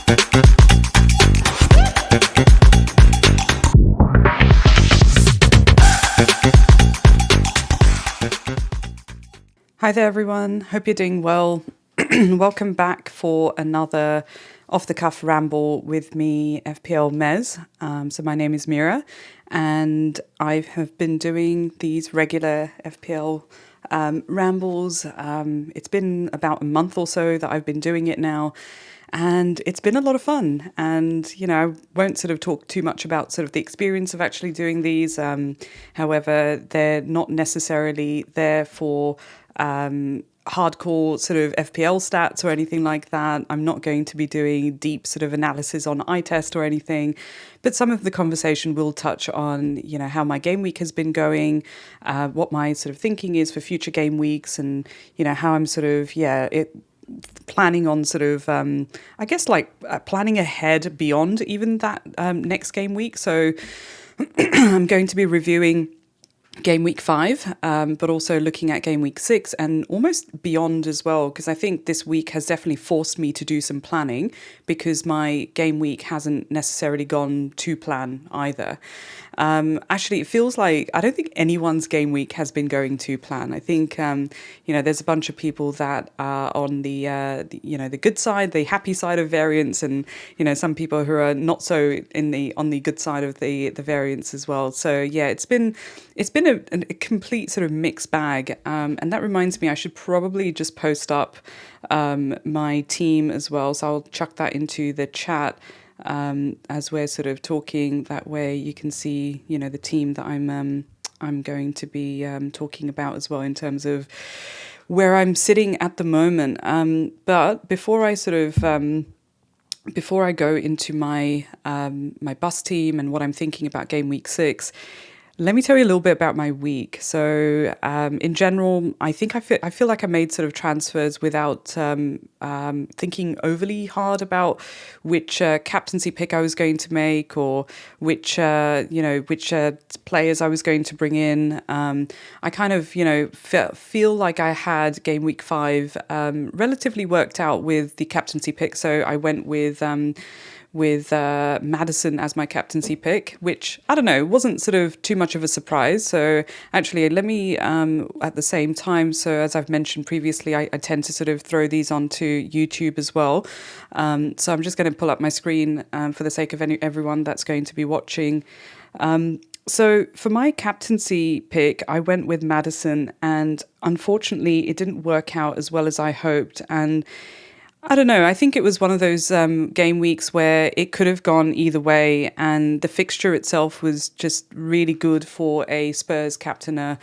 Hi there, everyone. Hope you're doing well. Welcome back for another off-the-cuff ramble with me, FPL Mez. So my name is Mira, and I have been doing these regular FPL rambles. It's been about a month or so that I've been doing it now, and it's been a lot of fun. And, you know, I won't sort of talk too much about sort of the experience of actually doing these. However, they're not necessarily there for hardcore sort of FPL stats or anything like that. I'm not going to be doing deep sort of analysis on eye test or anything, but some of the conversation will touch on, you know, how my game week has been going, what my sort of thinking is for future game weeks, and, you know, how I'm sort of, planning on sort of, I guess like planning ahead beyond even that next game week. So I'm going to be reviewing game week 5, but also looking at game week 6 and almost beyond as well, because I think this week has definitely forced me to do some planning, because my game week hasn't necessarily gone to plan either. Actually, it feels like I don't think anyone's game week has been going to plan. I think, you know, there's a bunch of people that are on the good side, the happy side of variance, and, you know, some people who are not so on the good side of the variance as well. So yeah, it's been a complete sort of mixed bag. And that reminds me, I should probably just post up my team as well. So I'll chuck that into the chat as we're sort of talking. That way you can see, you know, the team that I'm going to be talking about as well in terms of where I'm sitting at the moment. But before I sort of before I go into my my bus team and what I'm thinking about game week 6, let me tell you a little bit about my week. So in general, I think I feel like I made sort of transfers without thinking overly hard about which captaincy pick I was going to make, or which players I was going to bring in. I kind of, you know, feel like I had game week 5 relatively worked out with the captaincy pick. So I went with Maddison as my captaincy pick, which, I don't know, wasn't sort of too much of a surprise. So actually, let me, at the same time, so as I've mentioned previously, I tend to sort of throw these onto YouTube as well. So I'm just going to pull up my screen for the sake of everyone that's going to be watching. So for my captaincy pick, I went with Maddison, and unfortunately, it didn't work out as well as I hoped. And I don't know. I think it was one of those game weeks where it could have gone either way, and the fixture itself was just really good for a Spurs captainer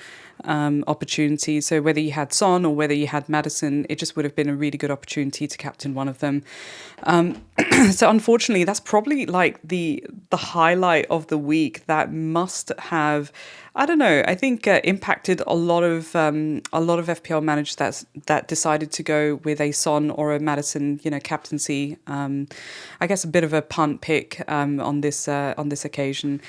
opportunity. So whether you had Son or whether you had Maddison, it just would have been a really good opportunity to captain one of them. So unfortunately, that's probably like the highlight of the week that must have, I don't know, I think impacted a lot of FPL managers that decided to go with a Son or a Maddison, you know, captaincy. I guess a bit of a punt pick on this occasion.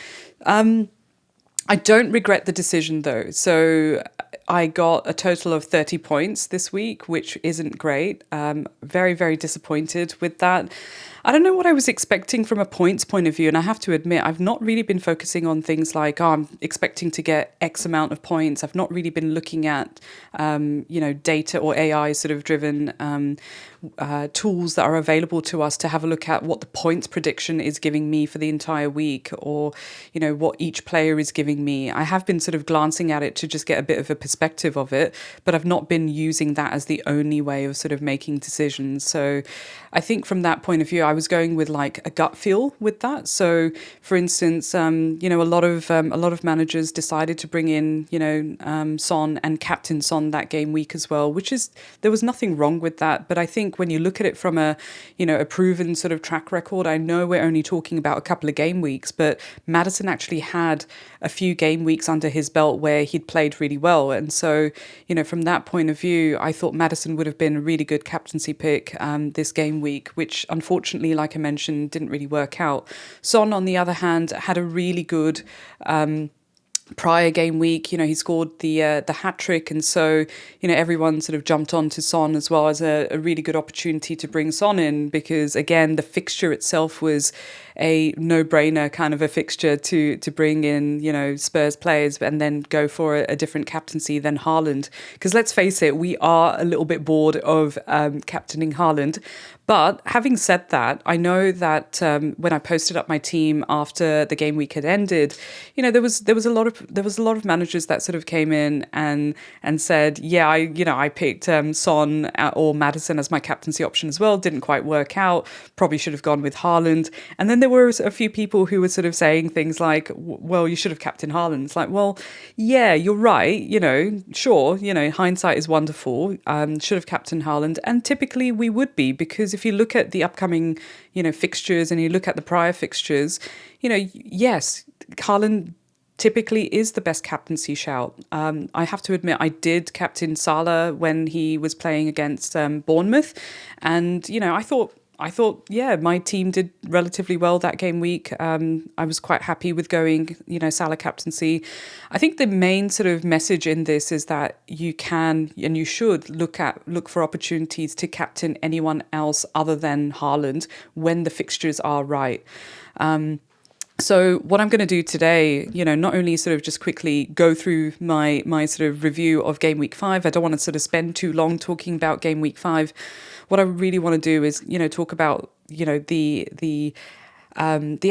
I don't regret the decision though. So I got a total of 30 points this week, which isn't great. Very, very disappointed with that. I don't know what I was expecting from a points point of view. And I have to admit, I've not really been focusing on things like, I'm expecting to get X amount of points. I've not really been looking at, data or AI sort of driven tools that are available to us to have a look at what the points prediction is giving me for the entire week, or, you know, what each player is giving me. I have been sort of glancing at it to just get a bit of a perspective of it, but I've not been using that as the only way of sort of making decisions. So I think from that point of view, I was going with like a gut feel with that. So for instance, a lot of managers decided to bring in, Son and captain Son that game week as well, there was nothing wrong with that. But I think when you look at it from a proven sort of track record, I know we're only talking about a couple of game weeks, but Maddison actually had a few game weeks under his belt where he'd played really well. And so, from that point of view, I thought Maddison would have been a really good captaincy pick this game week, which unfortunately, like I mentioned, didn't really work out. Son, on the other hand, had a really good prior game week, he scored the hat trick, and so everyone sort of jumped on to Son as well as a really good opportunity to bring Son in, because again the fixture itself was a no-brainer kind of a fixture to bring in Spurs players and then go for a different captaincy than Haaland, because let's face it, we are a little bit bored of captaining Haaland. But having said that, I know that when I posted up my team after the game week had ended, there was a lot of managers that sort of came in and said, yeah, I picked Son or Maddison as my captaincy option as well. Didn't quite work out. Probably should have gone with Haaland. And then there were a few people who were sort of saying things like, well, you should have captained Haaland. It's like, well, yeah, you're right. Sure. Hindsight is wonderful. Should have captained Haaland, and typically we would be, because if you look at the upcoming, fixtures and you look at the prior fixtures, yes, Haaland typically is the best captaincy shout. I have to admit, I did captain Salah when he was playing against Bournemouth, and I thought, yeah, my team did relatively well that game week. I was quite happy with going, Salah captaincy. I think the main sort of message in this is that you can and you should look for opportunities to captain anyone else other than Haaland when the fixtures are right. So what I'm going to do today, not only sort of just quickly go through my sort of review of game week 5. I don't want to sort of spend too long talking about game week 5. What I really want to do is, talk about, the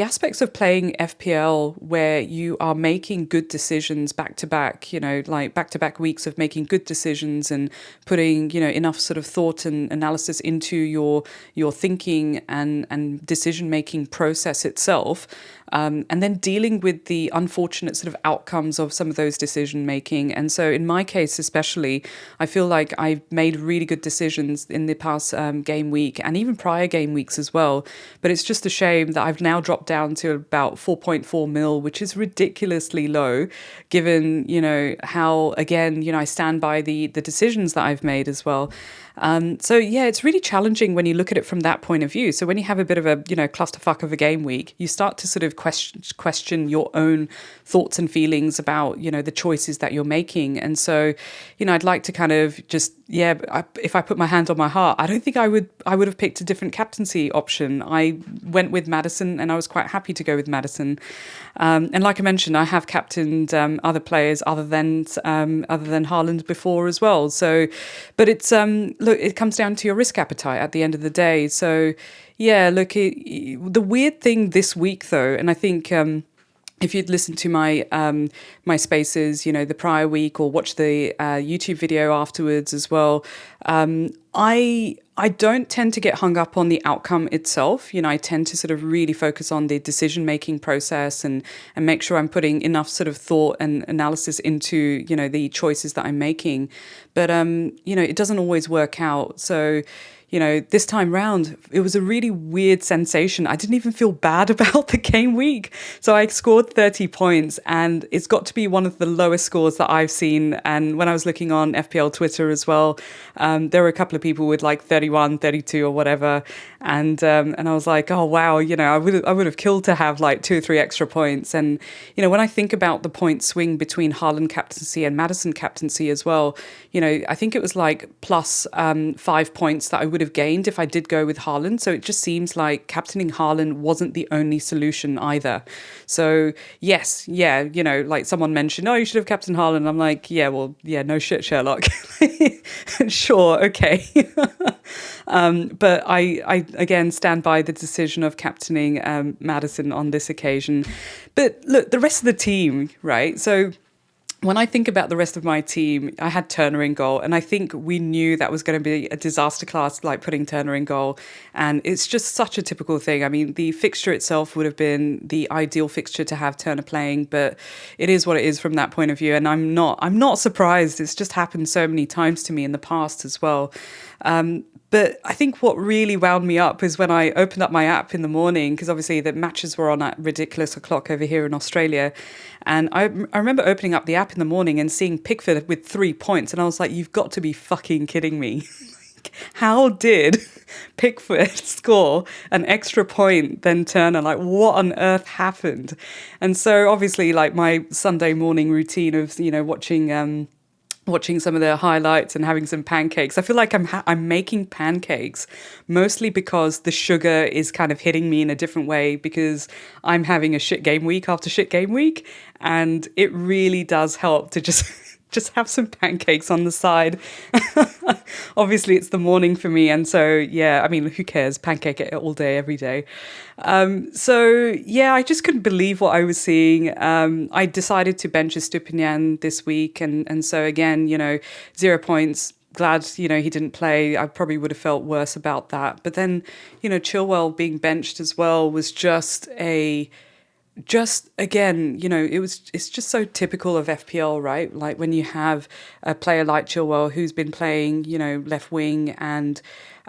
aspects of playing FPL where you are making good decisions back to back, like back to back weeks of making good decisions and putting, enough sort of thought and analysis into your thinking and decision making process itself. And then dealing with the unfortunate sort of outcomes of some of those decision making. And so in my case, especially, I feel like I've made really good decisions in the past game week and even prior game weeks as well. But it's just a shame that I've now dropped down to about 4.4 mil, which is ridiculously low, given, how, again, I stand by the decisions that I've made as well. So yeah, it's really challenging when you look at it from that point of view. So when you have a bit of a, clusterfuck of a game week, you start to sort of question your own thoughts and feelings about, the choices that you're making. And so, I'd like to kind of just, if I put my hand on my heart, I don't think I would have picked a different captaincy option. I went with Maddison and I was quite happy to go with Maddison. And like I mentioned, I have captained other players other than Haaland before as well. So, but it's look, it comes down to your risk appetite at the end of the day. So, yeah, look, the weird thing this week though, and I think if you'd listened to my spaces, the prior week, or watch the YouTube video afterwards as well, I don't tend to get hung up on the outcome itself. I tend to sort of really focus on the decision-making process and make sure I'm putting enough sort of thought and analysis into, the choices that I'm making. But, it doesn't always work out. So, this time round, it was a really weird sensation. I didn't even feel bad about the game week. So I scored 30 points and it's got to be one of the lowest scores that I've seen. And when I was looking on FPL Twitter as well, there were a couple of people with like 31, 32 or whatever. And I was like, oh, wow, I would have killed to have like 2 or 3 extra points. And, when I think about the point swing between Haaland captaincy and Maddison captaincy as well, I think it was like plus 5 points that I would have gained if I did go with Haaland. So it just seems like captaining Haaland wasn't the only solution either. So yes, like someone mentioned, oh, you should have captained Haaland. I'm like, no shit, Sherlock. Sure, okay. But I again stand by the decision of captaining Maddison on this occasion. But look, the rest of the team, right? So when I think about the rest of my team, I had Turner in goal, and I think we knew that was going to be a disaster class, like putting Turner in goal. And it's just such a typical thing. I mean, the fixture itself would have been the ideal fixture to have Turner playing, but it is what it is from that point of view. And I'm not surprised. It's just happened so many times to me in the past as well. But I think what really wound me up is when I opened up my app in the morning, because obviously the matches were on at ridiculous o'clock over here in Australia. And I remember opening up the app in the morning and seeing Pickford with 3 points. And I was like, you've got to be fucking kidding me. how did Pickford score an extra point, then Turner? Like, what on earth happened? And so obviously, like, my Sunday morning routine of, watching some of the highlights and having some pancakes. I feel like I'm making pancakes mostly because the sugar is kind of hitting me in a different way, because I'm having a shit game week after shit game week, and it really does help to just just have some pancakes on the side. Obviously, it's the morning for me, and so yeah, I mean, who cares? Pancake it all day, every day. So yeah, I just couldn't believe what I was seeing. I decided to bench Estupinian this week, and so again, 0 points. Glad, he didn't play. I probably would have felt worse about that. But then, Chilwell being benched as well was just again, it's just so typical of FPL, right? Like when you have a player like Chilwell who's been playing, left wing and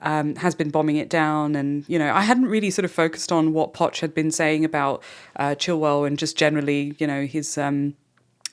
has been bombing it down. And, I hadn't really sort of focused on what Poch had been saying about Chilwell and just generally,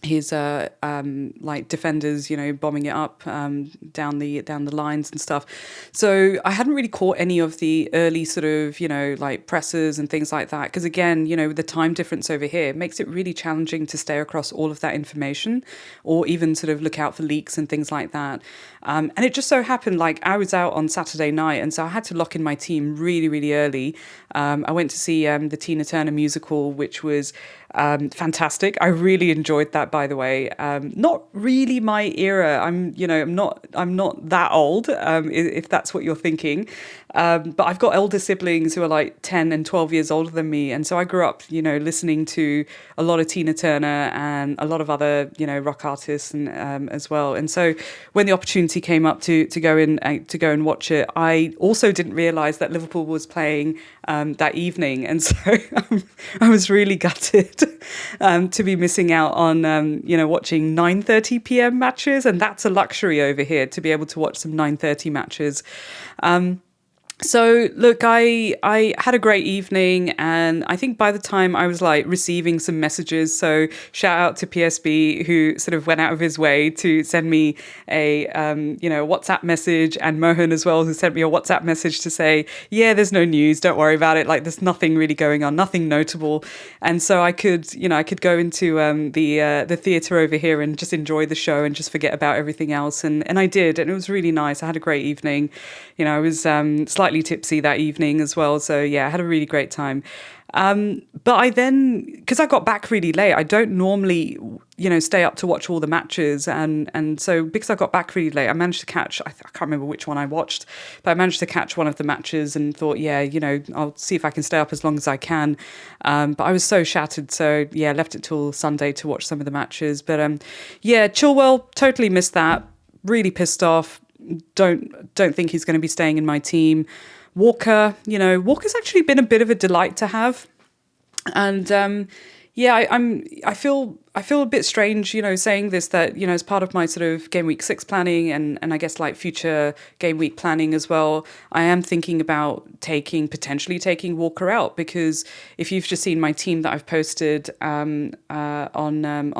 his like defenders, bombing it up down the lines and stuff. So I hadn't really caught any of the early sort of like presses and things like that, because again, with the time difference over here, it makes it really challenging to stay across all of that information, or even sort of look out for leaks and things like that. And it just so happened, like, I was out on Saturday night, and so I had to lock in my team really, really early. I went to see the Tina Turner musical, which was fantastic. I really enjoyed that, by the way. Not really my era. I'm not that old, if that's what you're thinking. But I've got elder siblings who are like 10 and 12 years older than me. And so I grew up, listening to a lot of Tina Turner and a lot of other, rock artists and as well. And so when the opportunity came up to go and watch it, I also didn't realize that Liverpool was playing that evening. And so I was really gutted to be missing out on, watching 9:30 p.m. matches. And that's a luxury over here, to be able to watch some 9:30 matches. So look, I had a great evening, and I think by the time I was like receiving some messages, so shout out to PSB, who sort of went out of his way to send me a WhatsApp message, and Mohan as well, who sent me a WhatsApp message to say, yeah, there's no news, don't worry about it, like there's nothing really going on, nothing notable. And so I could go into the theatre over here and just enjoy the show and just forget about everything else, and I did, and it was really nice. I had a great evening. I was slightly tipsy that evening as well. So yeah, I had a really great time. But I then, because I got back really late, I don't normally, stay up to watch all the matches. And so because I got back really late, I managed to catch, I can't remember which one I watched, but I managed to catch one of the matches and thought, yeah, I'll see if I can stay up as long as I can. But I was so shattered. So yeah, left it till Sunday to watch some of the matches. But yeah, Chilwell, totally missed that. Really pissed off. Don't think he's going to be staying in my team. Walker, Walker's actually been a bit of a delight to have, and I feel a bit strange, saying this, that, as part of my sort of game week 6 planning and I guess like future game week planning as well, I am thinking about potentially taking Walker out, because if you've just seen my team that I've posted on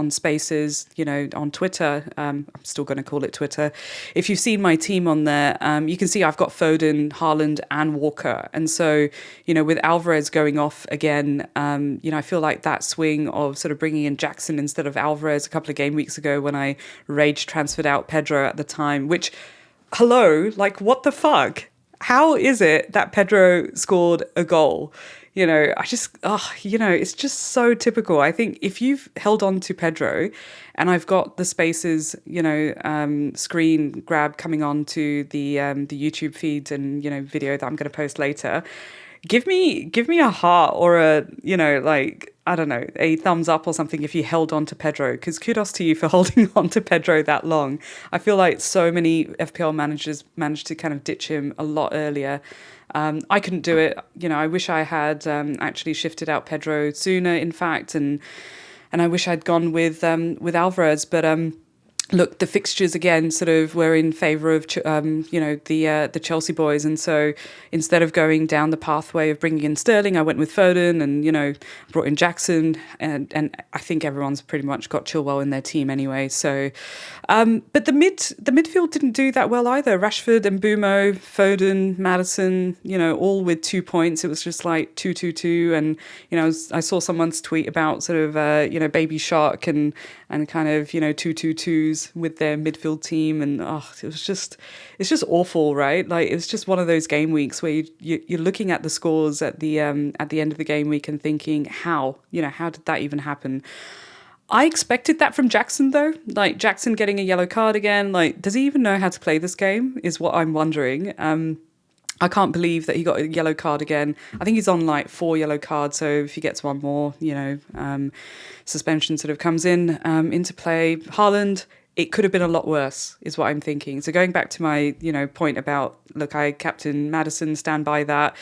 Spaces, on Twitter, I'm still going to call it Twitter. If you've seen my team on there, you can see I've got Foden, Haaland and Walker. And so, with Alvarez going off again, I feel like that swing of sort of bringing in Jackson instead of Alvarez a couple of game weeks ago, when I rage transferred out Pedro at the time, which, hello, like, what the fuck? How is it that Pedro scored a goal? It's just so typical. I think if you've held on to Pedro, and I've got the Spaces, screen grab coming on to the YouTube feed and, video that I'm going to post later, give me a heart or a, I don't know, a thumbs up or something if you held on to Pedro, because kudos to you for holding on to Pedro that long. I feel like so many FPL managers managed to kind of ditch him a lot earlier. I couldn't do it. I wish I had actually shifted out Pedro sooner, in fact, and I wish I'd gone with Alvarez, but look, the fixtures again sort of were in favour of the Chelsea boys, and so instead of going down the pathway of bringing in Sterling, I went with Foden, and brought in Jackson, and I think everyone's pretty much got Chilwell in their team anyway. So, but the midfield didn't do that well either. Rashford and Mbumo, Foden, Maddison, all with 2 points. It was just like 2-2-2, and I saw someone's tweet about sort of Baby Shark and kind of 2-2-2s with their midfield team, and it's just awful, right? Like, it's just one of those game weeks where you're looking at the scores at the end of the game week and thinking, how did that even happen? I expected that from Jackson, though. Like, Jackson getting a yellow card again. Like, does he even know how to play this game? Is what I'm wondering. I can't believe that he got a yellow card again. I think he's on like 4 yellow cards, so if he gets one more, suspension sort of comes into play. Haaland, it could have been a lot worse, is what I'm thinking. So going back to my, point about, look, I captain Maddison, stand by that.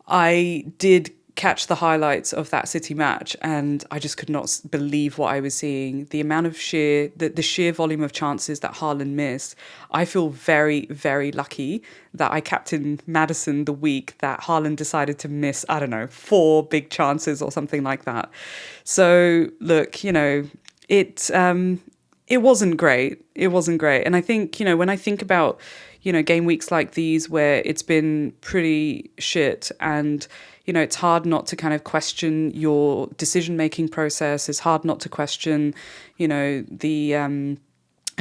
I did catch the highlights of that City match, and I just could not believe what I was seeing. The amount of the sheer volume of chances that Haaland missed. I feel very, very lucky that I captained Maddison the week that Haaland decided to miss, 4 big chances or something like that. So look, it wasn't great. It wasn't great. And I think, when I think about, game weeks like these where it's been pretty shit, and, it's hard not to kind of question your decision-making process. It's hard not to question, I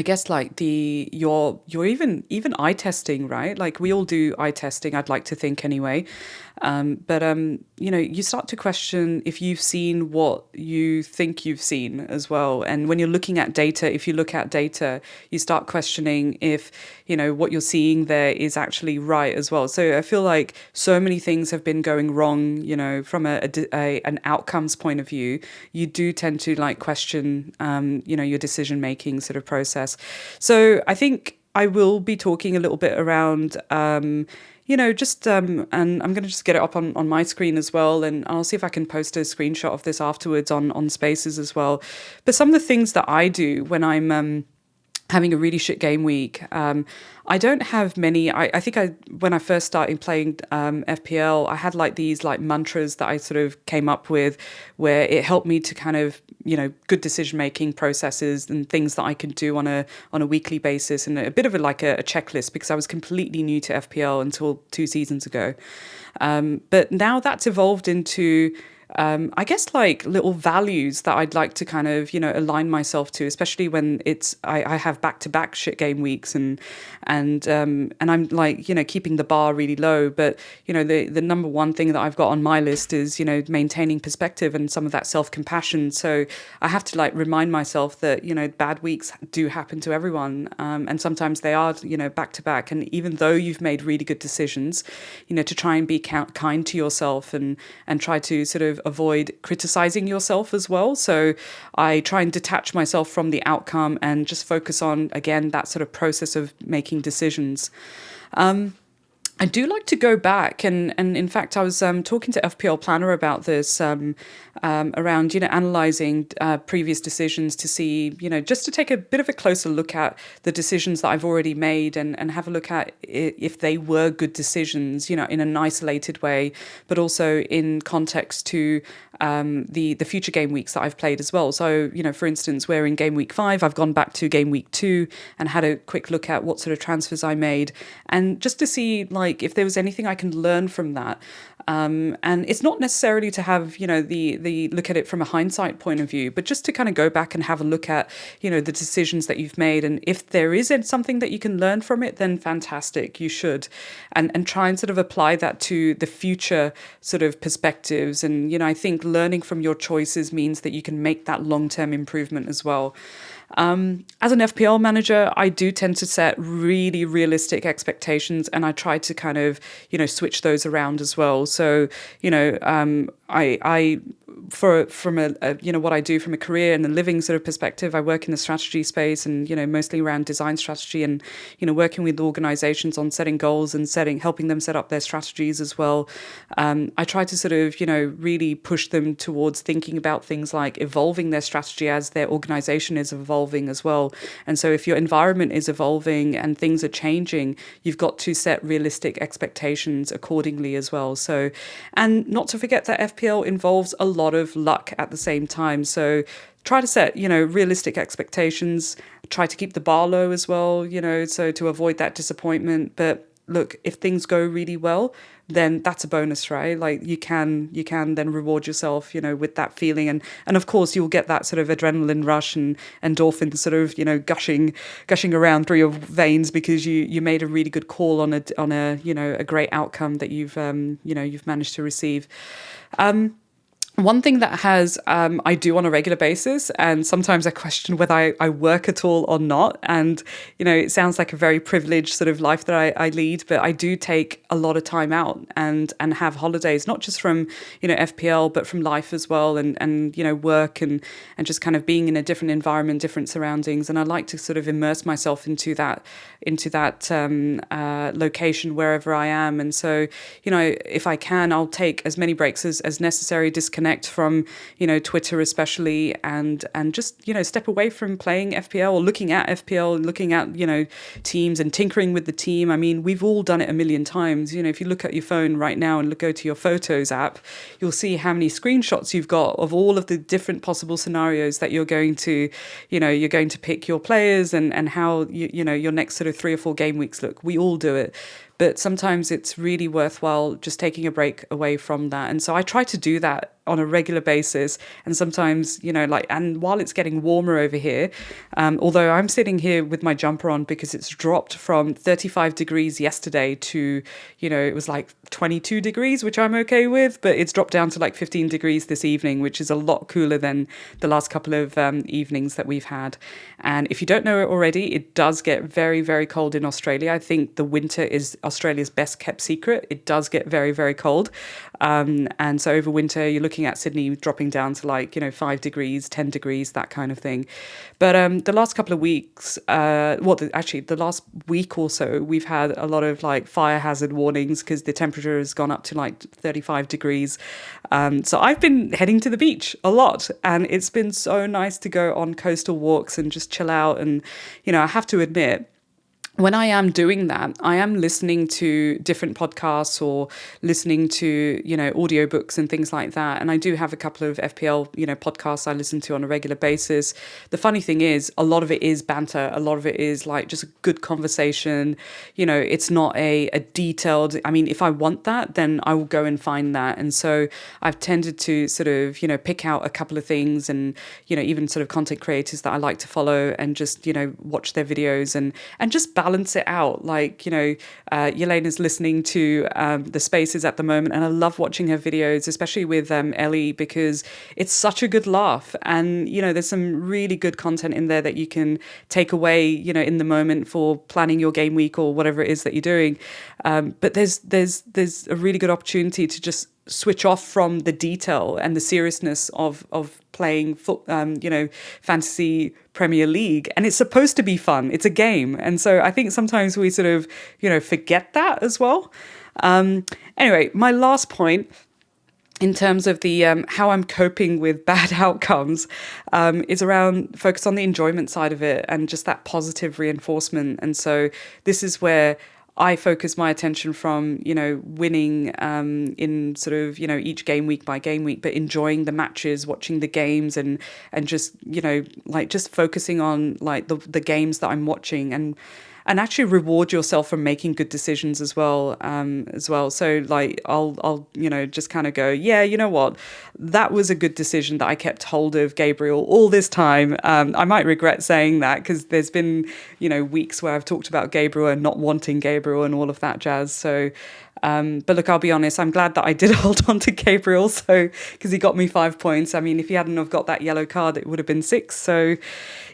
guess like your even eye testing, right? Like, we all do eye testing, I'd like to think anyway. But you start to question if you've seen what you think you've seen as well. And when you're looking at data, if you look at data, you start questioning if, what you're seeing there is actually right as well. So I feel like so many things have been going wrong, from an outcomes point of view. You do tend to like question, your decision-making sort of process. So I think I will be talking a little bit around, and I'm going to just get it up on my screen as well, and I'll see if I can post a screenshot of this afterwards on Spaces as well. But some of the things that I do when I'm having a really shit game week, I don't have many. I think when I first started playing FPL, I had like these like mantras that I sort of came up with, where it helped me to kind of good decision making processes and things that I can do on a weekly basis, and a bit of a checklist, because I was completely new to FPL until 2 seasons ago. But now that's evolved into I guess like little values that I'd like to kind of, align myself to, especially when I have back-to-back shit game weeks, and I'm like, keeping the bar really low. But, the number one thing that I've got on my list is, maintaining perspective and some of that self-compassion. So I have to like remind myself that, bad weeks do happen to everyone. And sometimes they are, back-to-back. And even though you've made really good decisions, to try and be kind to yourself, and try to sort of avoid criticizing yourself as well. So I try and detach myself from the outcome and just focus on, again, that sort of process of making decisions. I do like to go back, and in fact, I was talking to FPL Planner about this, around, analysing previous decisions to see, just to take a bit of a closer look at the decisions that I've already made, and have a look at if they were good decisions, in an isolated way, but also in context to the future game weeks that I've played as well. So, for instance, we're in game week 5, I've gone back to game week 2 and had a quick look at what sort of transfers I made, and just to see like if there was anything I can learn from that. And it's not necessarily to have, the look at it from a hindsight point of view, but just to kind of go back and have a look at, the decisions that you've made. And if there is something that you can learn from it, then fantastic, you should. And try and sort of apply that to the future sort of perspectives. And, I think learning from your choices means that you can make that long-term improvement as well. As an FPL manager, I do tend to set really realistic expectations, and I try to kind of, switch those around as well. So, I from a what I do from a career and a living sort of perspective, I work in the strategy space and, mostly around design strategy and, working with organizations on setting goals and helping them set up their strategies as well. I try to sort of, really push them towards thinking about things like evolving their strategy as their organization is evolving as well. And so if your environment is evolving and things are changing, you've got to set realistic expectations accordingly as well. So, and not to forget that FPL involves a lot of luck at the same time. So try to set, realistic expectations, try to keep the bar low as well, so to avoid that disappointment. But look, if things go really well, then that's a bonus, right? Like you can then reward yourself, with that feeling. And of course you'll get that sort of adrenaline rush and endorphins sort of, gushing around through your veins because you made a really good call on a great outcome that you've managed to receive. One thing that I do on a regular basis, and sometimes I question whether I work at all or not. And, it sounds like a very privileged sort of life that I lead, but I do take a lot of time out and have holidays, not just from, FPL, but from life as well and work and just kind of being in a different environment, different surroundings. And I like to sort of immerse myself into that location wherever I am. And so, if I can, I'll take as many breaks as necessary, disconnect from Twitter especially, and just step away from playing FPL or looking at FPL, looking at teams and tinkering with the team. I mean, we've all done it a million times. If you look at your phone right now and go to your Photos app, you'll see how many screenshots you've got of all of the different possible scenarios that you're going to pick your players and how your next sort of 3 or 4 game weeks look. We all do it. But sometimes it's really worthwhile just taking a break away from that. And so I try to do that on a regular basis. And sometimes, and while it's getting warmer over here, although I'm sitting here with my jumper on because it's dropped from 35 degrees yesterday to, it was like 22 degrees, which I'm okay with, but it's dropped down to like 15 degrees this evening, which is a lot cooler than the last couple of evenings that we've had. And if you don't know it already, it does get very, very cold in Australia. I think the winter is Australia's best kept secret. It does get very, very cold. And so over winter, you're looking at Sydney dropping down to 5 degrees, 10 degrees, that kind of thing. But the last couple of weeks, the last week or so, we've had a lot of fire hazard warnings because the temperature has gone up to 35 degrees. So I've been heading to the beach a lot, and it's been so nice to go on coastal walks and just chill out. And, I have to admit, when I am doing that, I am listening to different podcasts or listening to, audiobooks and things like that. And I do have a couple of FPL, podcasts I listen to on a regular basis. The funny thing is, a lot of it is banter. A lot of it is just a good conversation. It's not a detailed, if I want that, then I will go and find that. And so I've tended to sort of, pick out a couple of things and, even sort of content creators that I like to follow and just, watch their videos and just balance it out. Yelena's listening to the Spaces at the moment, and I love watching her videos, especially with Ellie, because it's such a good laugh. And there's some really good content in there that you can take away, in the moment for planning your game week or whatever it is that you're doing. But there's a really good opportunity to just switch off from the detail and the seriousness of playing fantasy Premier League. And it's supposed to be fun. It's a game. And so I think sometimes we sort of, forget that as well. Anyway, my last point in terms of the how I'm coping with bad outcomes is around focus on the enjoyment side of it and just that positive reinforcement. And so this is where I focus my attention from, winning in sort of, each game week by game week, but enjoying the matches, watching the games and just, just focusing on the games that I'm watching and actually reward yourself for making good decisions as well. So I'll just kind of go, yeah, you know what, that was a good decision that I kept hold of Gabriel all this time. I might regret saying that because there's been, weeks where I've talked about Gabriel and not wanting Gabriel and all of that jazz. So But look, I'll be honest, I'm glad that I did hold on to Gabriel, so because he got me 5 points. I mean, if he hadn't have got that yellow card, it would have been 6. So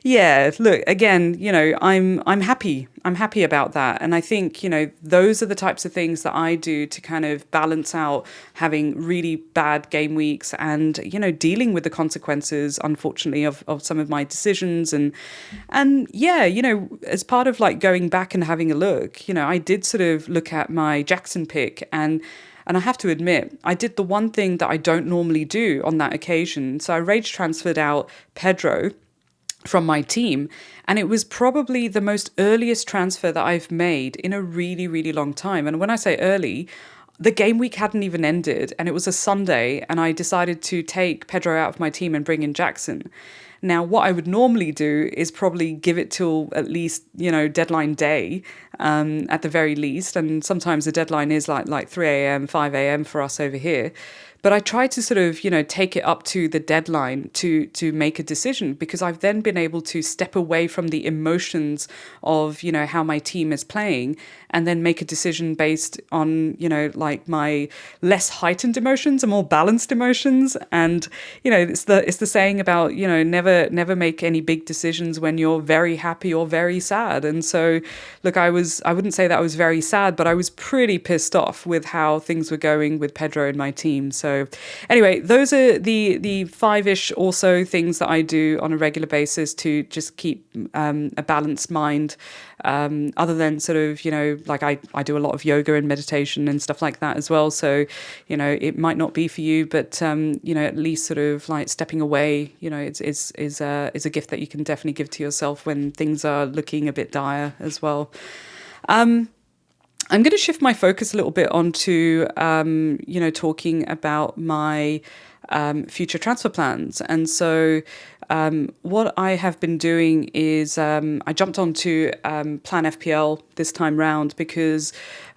yeah, look, again, I'm happy. I'm happy about that. And I think, those are the types of things that I do to kind of balance out having really bad game weeks and, dealing with the consequences, unfortunately, of some of my decisions. And yeah, as part of like going back and having a look, I did sort of look at my Jackson pick and I have to admit, I did the one thing that I don't normally do on that occasion. So I rage transferred out Pedro from my team. And it was probably the most earliest transfer that I've made in a really, really long time. And when I say early, the game week hadn't even ended and it was a Sunday and I decided to take Pedro out of my team and bring in Jackson. Now, what I would normally do is probably give it till at least, deadline day, at the very least. And sometimes the deadline is like 3 a.m., 5 a.m. for us over here. But I try to sort of, take it up to the deadline to make a decision, because I've then been able to step away from the emotions of, how my team is playing and then make a decision based on, like my less heightened emotions and more balanced emotions. And, it's the saying about, never make any big decisions when you're very happy or very sad. And so, look, I wouldn't say that I was very sad, but I was pretty pissed off with how things were going with Pedro and my team. So anyway, those are the 5-ish or so things that I do on a regular basis to just keep a balanced mind. Other than sort of, like I do a lot of yoga and meditation and stuff like that as well. So, it might not be for you, but, at least sort of like stepping away, is a gift that you can definitely give to yourself when things are looking a bit dire as well. I'm going to shift my focus a little bit onto, talking about my future transfer plans. And so what I have been doing is I jumped onto Plan FPL this time round because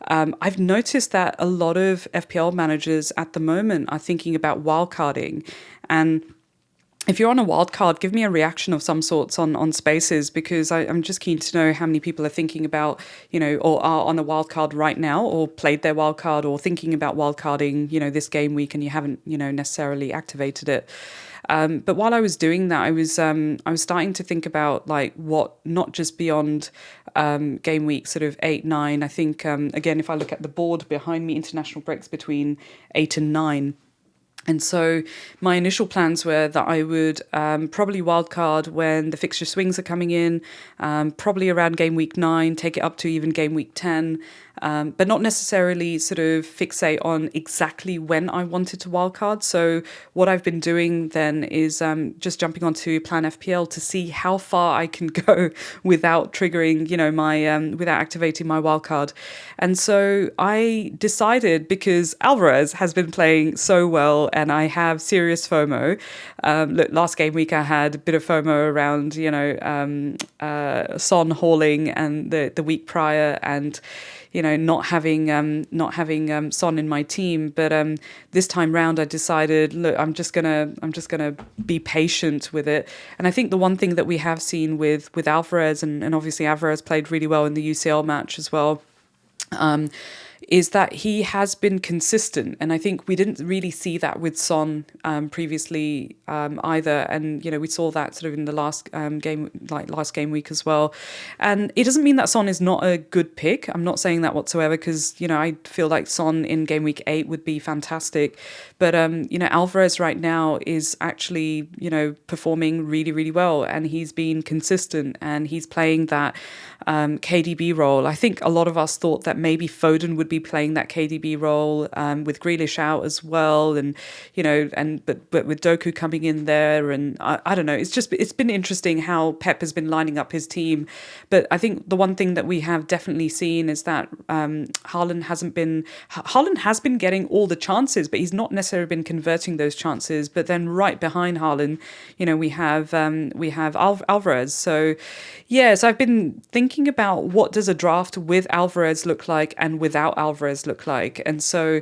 I've noticed that a lot of FPL managers at the moment are thinking about wildcarding. And if you're on a wild card, give me a reaction of some sorts on Spaces, because I'm just keen to know how many people are thinking about, or are on a wild card right now, or played their wild card, or thinking about wild carding, this game week, and you haven't, necessarily activated it. But while I was doing that, I was starting to think about like what, not just beyond game week sort of 8, 9. I think again, if I look at the board behind me, international breaks between 8 and 9. And so my initial plans were that I would probably wildcard when the fixture swings are coming in, probably around game week 9, take it up to even game week 10, but not necessarily sort of fixate on exactly when I wanted to wildcard. So what I've been doing then is just jumping onto Plan FPL to see how far I can go without triggering, my without activating my wildcard. And so I decided, because Alvarez has been playing so well and I have serious FOMO. Look, last game week I had a bit of FOMO around, Son hauling and the week prior, and not having Son in my team. But this time round, I decided, look, I'm just gonna be patient with it. And I think the one thing that we have seen with Alvarez, and obviously Alvarez played really well in the UCL match as well, is that he has been consistent. And I think we didn't really see that with Son previously either. And, we saw that sort of in the last game week as well. And it doesn't mean that Son is not a good pick. I'm not saying that whatsoever, because, I feel like Son in game week 8 would be fantastic. But, Alvarez right now is actually, performing really, really well. And he's been consistent and he's playing that KDB role. I think a lot of us thought that maybe Foden would be playing that KDB role with Grealish out as well, and but with Doku coming in there, and I don't know, it's been interesting how Pep has been lining up his team. But I think the one thing that we have definitely seen is that Haaland has been getting all the chances, but he's not necessarily been converting those chances. But then right behind Haaland, we have Alvarez. So yeah, so I've been thinking about what does a draft with Alvarez look like and without Alvarez look like? And so,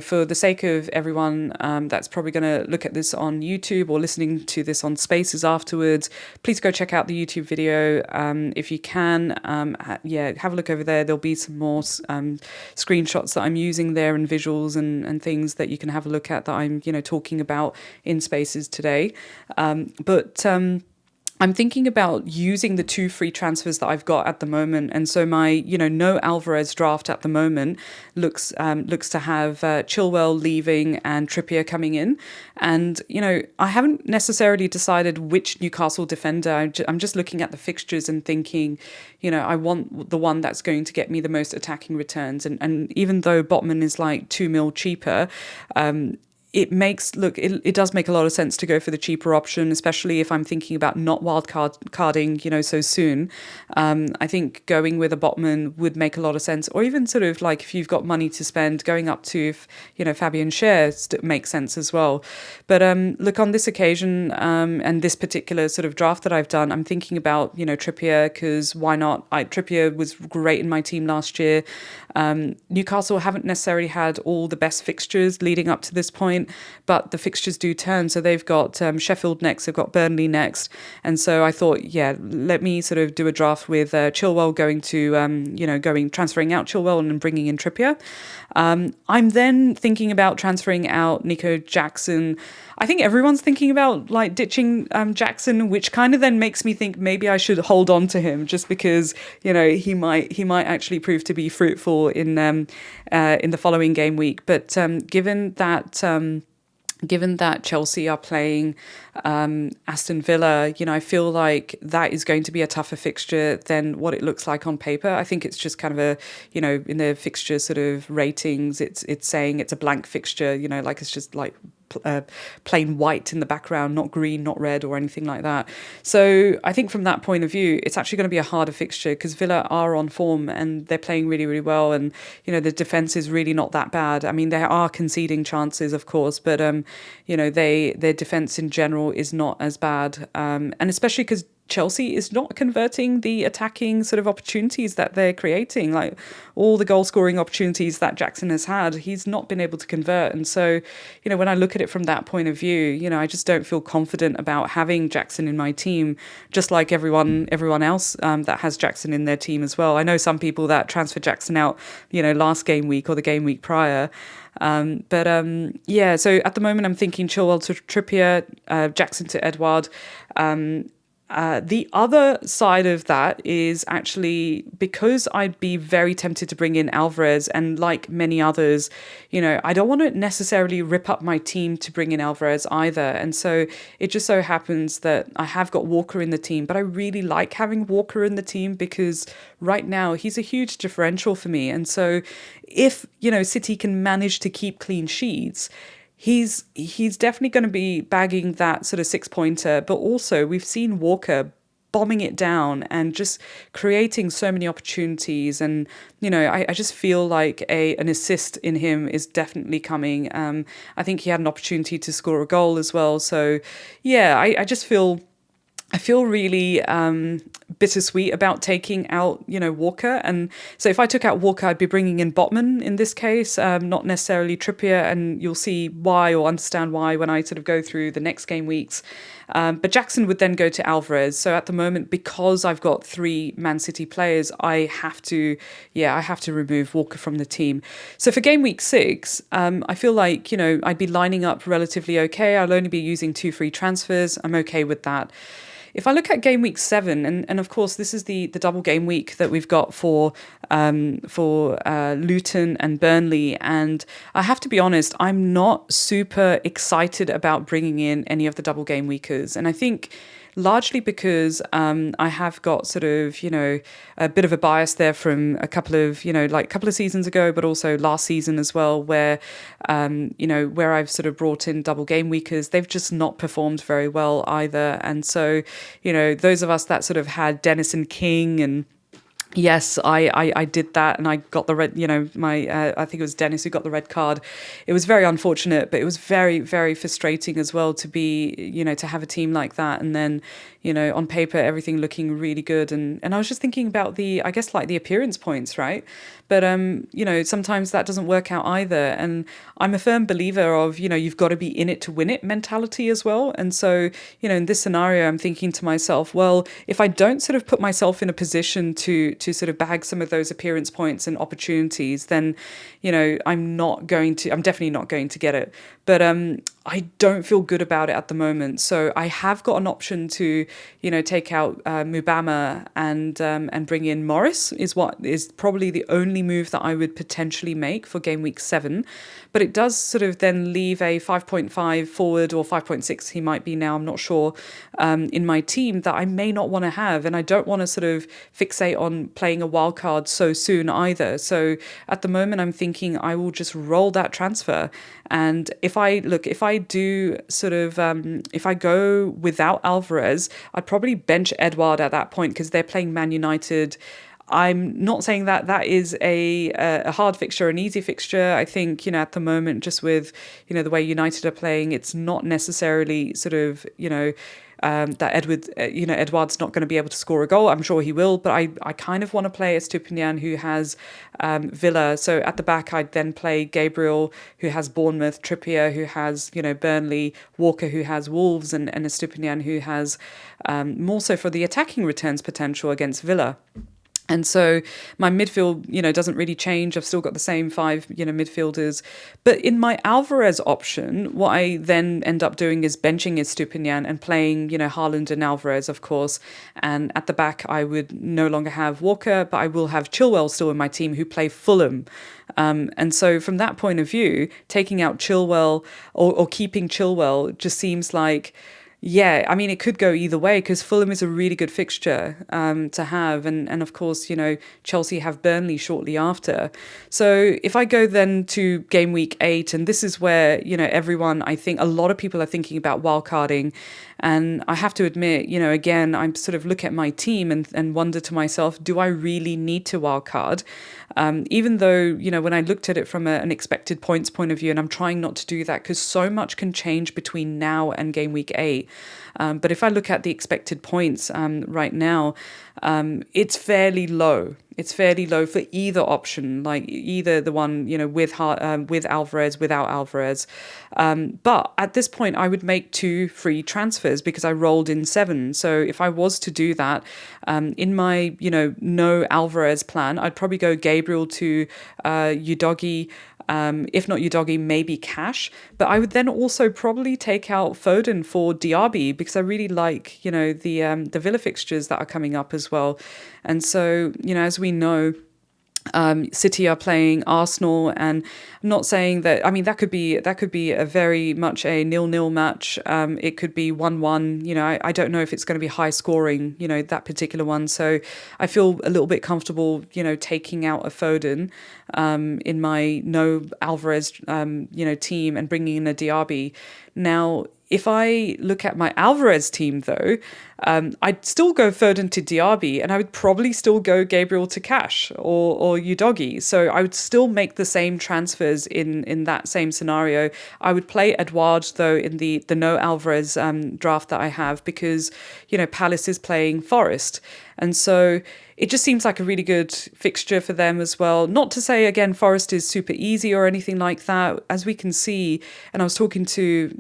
for the sake of everyone that's probably going to look at this on YouTube or listening to this on Spaces afterwards, please go check out the YouTube video if you can. Have a look over there. There'll be some more screenshots that I'm using there and visuals and things that you can have a look at that I'm, talking about in Spaces today. I'm thinking about using the 2 free transfers that I've got at the moment. And so my, no Alvarez draft at the moment looks to have Chilwell leaving and Trippier coming in. And, I haven't necessarily decided which Newcastle defender. I'm just looking at the fixtures and thinking, I want the one that's going to get me the most attacking returns. And even though Botman is like 2 mil cheaper, it does make a lot of sense to go for the cheaper option, especially if I'm thinking about not wildcarding, so soon. I think going with a Botman would make a lot of sense, or even sort of like if you've got money to spend, going up to, Fabian Schär makes sense as well. But look, on this occasion and this particular sort of draft that I've done, I'm thinking about, Trippier, because why not? Trippier was great in my team last year. Newcastle haven't necessarily had all the best fixtures leading up to this point, but the fixtures do turn. So they've got Sheffield next, they've got Burnley next. And so I thought, let me sort of do a draft with Chilwell transferring out Chilwell and bringing in Trippier. I'm then thinking about transferring out Nico Jackson. I think everyone's thinking about ditching Jackson, which kind of then makes me think maybe I should hold on to him just because he might actually prove to be fruitful in the following game week. But given that Chelsea are playing Aston Villa, I feel like that is going to be a tougher fixture than what it looks like on paper. I think it's just kind of in the fixture sort of ratings, it's saying it's a blank fixture, it's just plain white in the background, not green, not red or anything like that. So I think from that point of view, it's actually going to be a harder fixture because Villa are on form and they're playing really, really well. And, the defence is really not that bad. I mean, they are conceding chances, of course, but, their defence in general is not as bad. And especially because Chelsea is not converting the attacking sort of opportunities that they're creating. Like all the goal scoring opportunities that Jackson has had, he's not been able to convert. And so, when I look at it from that point of view, I just don't feel confident about having Jackson in my team, just like everyone else that has Jackson in their team as well. I know some people that transfer Jackson out, last game week or the game week prior. So at the moment I'm thinking Chilwell to Trippier, Jackson to Edouard. The other side of that is actually because I'd be very tempted to bring in Alvarez, and like many others, I don't want to necessarily rip up my team to bring in Alvarez either. And so it just so happens that I have got Walker in the team, but I really like having Walker in the team because right now he's a huge differential for me. And so if, City can manage to keep clean sheets, he's definitely going to be bagging that sort of 6-pointer, but also we've seen Walker bombing it down and just creating so many opportunities. And, I just feel like an assist in him is definitely coming. I think he had an opportunity to score a goal as well. So, I feel really bittersweet about taking out, Walker. And so if I took out Walker, I'd be bringing in Botman in this case, not necessarily Trippier. And you'll see why or understand why when I sort of go through the next game weeks. But Jackson would then go to Alvarez. So at the moment, because I've got 3 Man City players, I have to remove Walker from the team. So for game week 6, I feel like, I'd be lining up relatively okay. I'll only be using 2 free transfers. I'm okay with that. If I look at game week 7, and of course this is the double game week that we've got for Luton and Burnley, and I have to be honest, I'm not super excited about bringing in any of the double game weekers, and I think largely because I have got sort of, a bit of a bias there from a couple of seasons ago, but also last season as well, where I've sort of brought in double game weekers. They've just not performed very well either. And so, those of us that sort of had Dennis and King and Yes, I did that, and I got the red. My I think it was Dennis who got the red card. It was very unfortunate, but it was very, very frustrating as well to be, to have a team like that, and then, on paper everything looking really good, and I was just thinking about I guess like the appearance points, right? But sometimes that doesn't work out either, and I'm a firm believer of you've got to be in it to win it mentality as well, and so in this scenario, I'm thinking to myself, well, if I don't sort of put myself in a position to sort of bag some of those appearance points and opportunities, then I'm definitely not going to get it. But I don't feel good about it at the moment. So I have got an option to take out Mubama and bring in Morris is probably the only move that I would potentially make for game week 7. But it does sort of then leave a 5.5 forward, or 5.6 he might be now, I'm not sure, in my team that I may not want to have. And I don't want to sort of fixate on playing a wild card so soon either. So at the moment, I'm thinking I will just roll that transfer. And if I do sort of, if I go without Alvarez, I'd probably bench Edouard at that point because they're playing Man United. I'm not saying that that is a hard fixture, an easy fixture. I think, at the moment, just with, the way United are playing, it's not necessarily sort of, that Edouard's not going to be able to score a goal. I'm sure he will, but I kind of want to play Estupiñán, who has Villa. So at the back, I'd then play Gabriel, who has Bournemouth, Trippier, who has, Burnley, Walker, who has Wolves, and Estupiñán, who has more so for the attacking returns potential against Villa. And so my midfield, doesn't really change. I've still got the same 5, midfielders. But in my Alvarez option, what I then end up doing is benching Estupiñán and playing, Haaland and Alvarez, of course. And at the back, I would no longer have Walker, but I will have Chilwell still in my team, who play Fulham. And so from that point of view, taking out Chilwell or keeping Chilwell just seems like... Yeah, I mean, it could go either way because Fulham is a really good fixture to have. And of course, Chelsea have Burnley shortly after. So if I go then to game week 8, and this is where, everyone, I think a lot of people are thinking about wildcarding. And I have to admit, again, I sort of look at my team and wonder to myself, do I really need to wildcard? Even though, when I looked at it from an expected points point of view, and I'm trying not to do that because so much can change between now and game week 8. But if I look at the expected points right now, it's fairly low. It's fairly low for either option, like either the one, with Alvarez, without Alvarez. But at this point, I would make 2 free transfers because I rolled in 7. So if I was to do that, in my, no Alvarez plan, I'd probably go Gabriel to Udogie. If not Udogie, maybe Cash. But I would then also probably take out Foden for Diaby because I really like, the Villa fixtures that are coming up as well. And so, as we know, City are playing Arsenal, and I'm not saying that. I mean, that could be a very much a 0-0 match. It could be 1-1. I don't know if it's going to be high scoring. That particular one. So I feel a little bit comfortable. Taking out a Foden in my no Alvarez team and bringing in a Diaby. Now, if I look at my Alvarez team, though, I'd still go Foden to Diaby, and I would probably still go Gabriel to Cash or Udogie. So I would still make the same transfers in that same scenario. I would play Edouard, though, in the no Alvarez draft that I have because, Palace is playing Forest. And so it just seems like a really good fixture for them as well. Not to say, again, Forest is super easy or anything like that. As we can see, and I was talking to,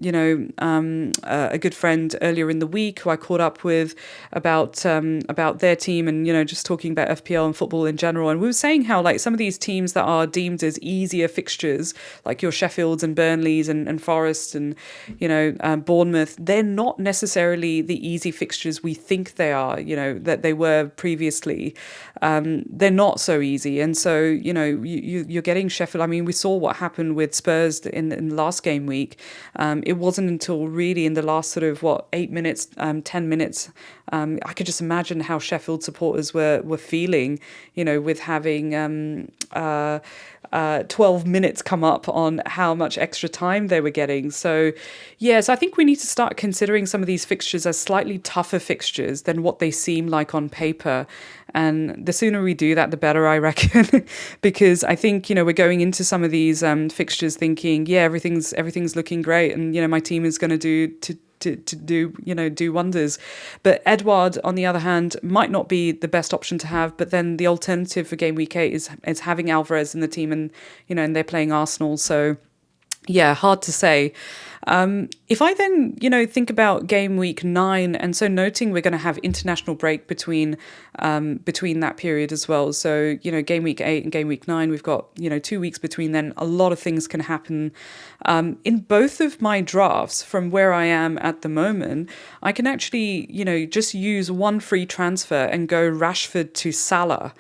a good friend earlier in the week who I caught up with about their team and, just talking about FPL and football in general. And we were saying how, like, some of these teams that are deemed as easier fixtures, like your Sheffields and Burnleys and Forest and, Bournemouth, they're not necessarily the easy fixtures we think they are, that they were previously. They're not so easy. And so, you're getting Sheffield. I mean, we saw what happened with Spurs in the last game week. It wasn't until really in the last sort of, 8 minutes, 10 minutes, I could just imagine how Sheffield supporters were feeling, with having 12 minutes come up on how much extra time they were getting. So, yes, I think we need to start considering some of these fixtures as slightly tougher fixtures than what they seem like on paper. And the sooner we do that, the better, I reckon, because I think, we're going into some of these fixtures thinking, yeah, everything's looking great, and my team is going to do wonders. But Edouard, on the other hand, might not be the best option to have. But then the alternative for game week 8 is having Alvarez in the team, and and they're playing Arsenal, so. Yeah, hard to say. If I then, think about game week 9, and so noting we're going to have international break between that period as well. So, game week 8 and game week 9, we've got, 2 weeks between then. A lot of things can happen. In both of my drafts, from where I am at the moment, I can actually, just use one free transfer and go Rashford to Salah.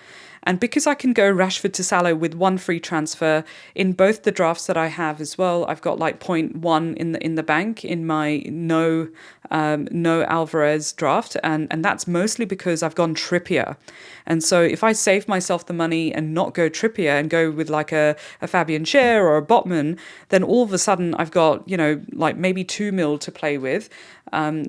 And because I can go Rashford to Salah with one free transfer in both the drafts that I have as well, I've got like 0.1 in the bank in my no Alvarez draft, and that's mostly because I've gone Trippier. And so if I save myself the money and not go Trippier and go with like a Fabian Schär or a Botman, then all of a sudden I've got, like maybe 2 mil to play with.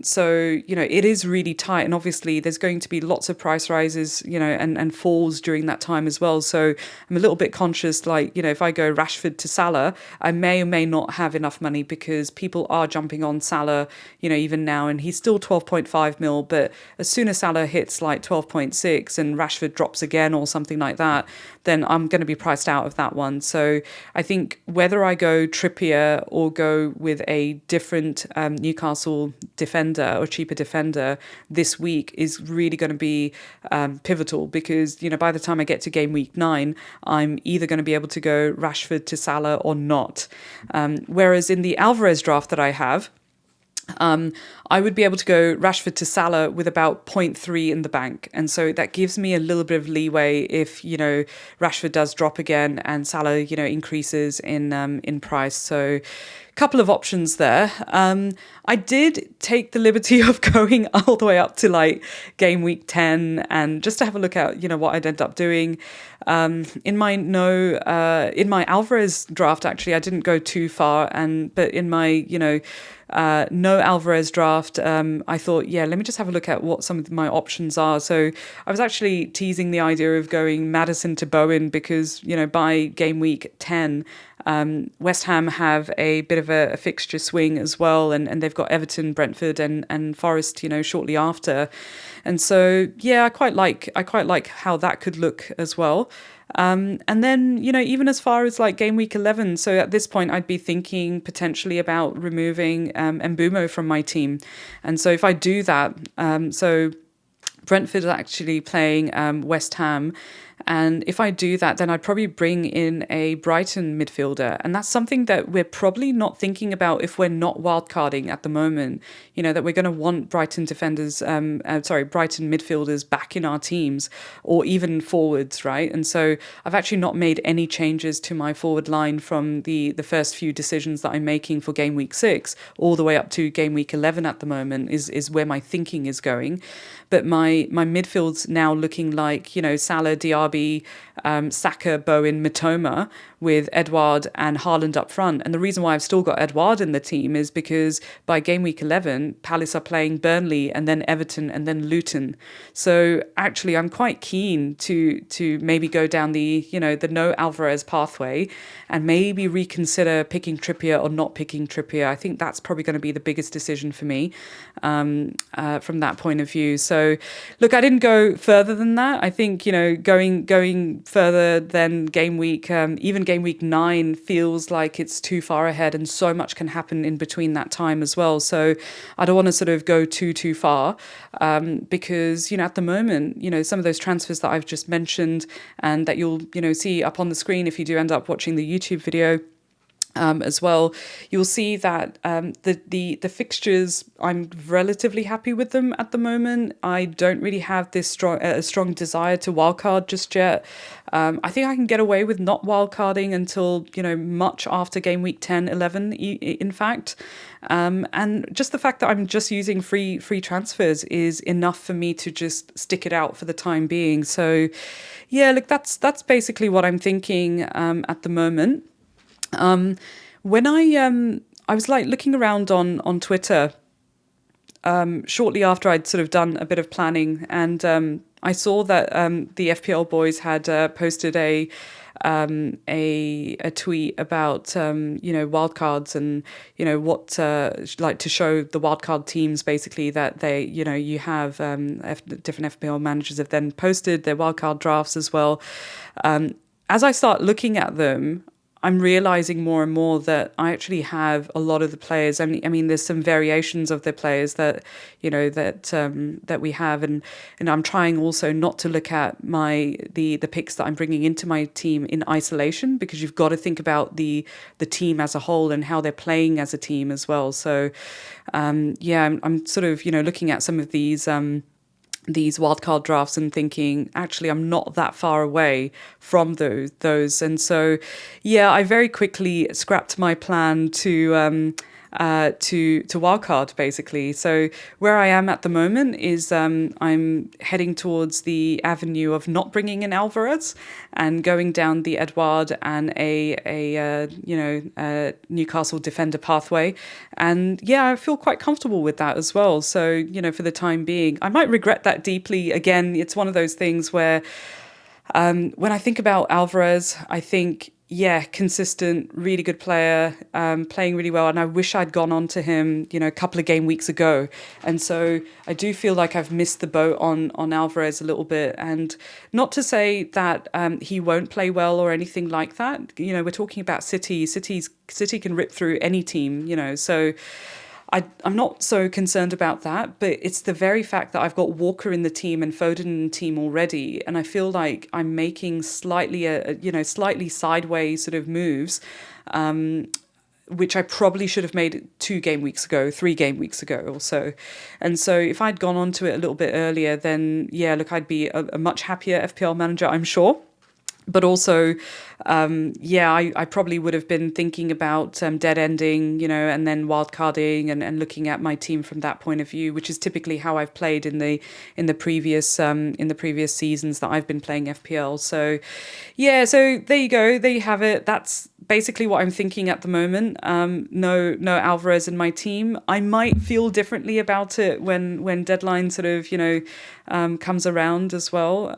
So, it is really tight. And obviously there's going to be lots of price rises, and falls during that time as well. So I'm a little bit conscious, like, if I go Rashford to Salah, I may or may not have enough money because people are jumping on Salah, even now. And he's still 12.5 mil. But as soon as Salah hits like 12.6 and Rashford drops again or something like that, then I'm going to be priced out of that one. So I think whether I go Trippier or go with a different Newcastle defender or cheaper defender this week is really going to be pivotal, because by the time I get to game week 9, I'm either going to be able to go Rashford to Salah or not. Whereas in the Alvarez draft that I have, I would be able to go Rashford to Salah with about 0.3 in the bank. And so that gives me a little bit of leeway if, Rashford does drop again and Salah, increases in price. So couple of options there. I did take the liberty of going all the way up to like game week 10 and just to have a look at, what I'd end up doing. In my Alvarez draft, actually, I didn't go too far. But in my, no Alvarez draft, I thought, let me just have a look at what some of my options are. So I was actually teasing the idea of going Maddison to Bowen because, by game week 10, West Ham have a bit of a fixture swing as well, and they've got Everton, Brentford, and Forest, shortly after. And so, I quite like how that could look as well. And then, even as far as like game week 11, so at this point, I'd be thinking potentially about removing Mbumo from my team. And so if I do that, so Brentford are actually playing West Ham. And if I do that, then I'd probably bring in a Brighton midfielder. And that's something that we're probably not thinking about if we're not wildcarding at the moment, that we're going to want Brighton midfielders back in our teams or even forwards, right? And so I've actually not made any changes to my forward line from the first few decisions that I'm making for game week 6 all the way up to game week 11 at the moment is where my thinking is going. But my midfield's now looking like, Salah, Diaby, Saka, Bowen, Mitoma with Edouard and Haaland up front. And the reason why I've still got Edouard in the team is because by game week 11, Palace are playing Burnley and then Everton and then Luton. So actually, I'm quite keen to maybe go down the no Alvarez pathway and maybe reconsider picking Trippier or not picking Trippier. I think that's probably going to be the biggest decision for me from that point of view. So look, I didn't go further than that. I think, going further than game week, even game week 9 feels like it's too far ahead and so much can happen in between that time as well. So I don't want to sort of go too far because, at the moment, some of those transfers that I've just mentioned and that you'll, see up on the screen if you do end up watching the YouTube video, as well, you'll see that the fixtures, I'm relatively happy with them at the moment. I don't really have this strong desire to wildcard just yet. I think I can get away with not wildcarding until, much after game week 10, 11, in fact. And just the fact that I'm just using free transfers is enough for me to just stick it out for the time being. So, look, that's basically what I'm thinking at the moment. When I was like looking around on Twitter shortly after I'd sort of done a bit of planning, and I saw that the FPL boys had posted a tweet about wildcards and what like to show the wildcard teams basically that they you have different FPL managers have then posted their wildcard drafts as well. As I start looking at them, I'm realizing more and more that I actually have a lot of the players. I mean, there's some variations of the players that that we have, and I'm trying also not to look at the picks that I'm bringing into my team in isolation, because you've got to think about the team as a whole and how they're playing as a team as well. So, I'm sort of looking at some of these wildcard drafts and thinking, actually, I'm not that far away from those. And so, I very quickly scrapped my plan to wildcard, basically. So where I am at the moment is I'm heading towards the avenue of not bringing in Alvarez and going down the Edouard and a Newcastle defender pathway. And I feel quite comfortable with that as well. So, for the time being, I might regret that deeply. Again, it's one of those things where when I think about Alvarez, I think, consistent, really good player, playing really well. And I wish I'd gone on to him, a couple of game weeks ago. And so I do feel like I've missed the boat on Alvarez a little bit. And not to say that he won't play well or anything like that. We're talking about City. City can rip through any team, so I'm not so concerned about that, but it's the very fact that I've got Walker in the team and Foden in the team already, and I feel like I'm making slightly sideways sort of moves, which I probably should have made 3 game weeks ago or so. And so if I'd gone on to it a little bit earlier, then I'd be a much happier FPL manager, I'm sure. But also, I probably would have been thinking about dead ending, and then wildcarding and looking at my team from that point of view, which is typically how I've played in the previous seasons that I've been playing FPL. So, so there you go, there you have it. That's basically what I'm thinking at the moment. No Alvarez in my team. I might feel differently about it when deadline sort of comes around as well.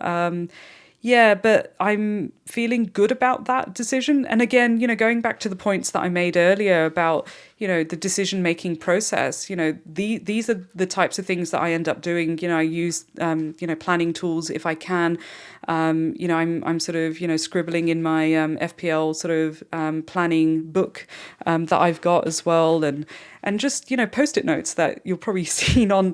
But I'm feeling good about that decision. And again, going back to the points that I made earlier about, the decision-making process, these are the types of things that I end up doing. I use, planning tools if I can. I'm sort of, scribbling in my FPL sort of planning book that I've got as well. And just, Post-it notes that you'll probably seen on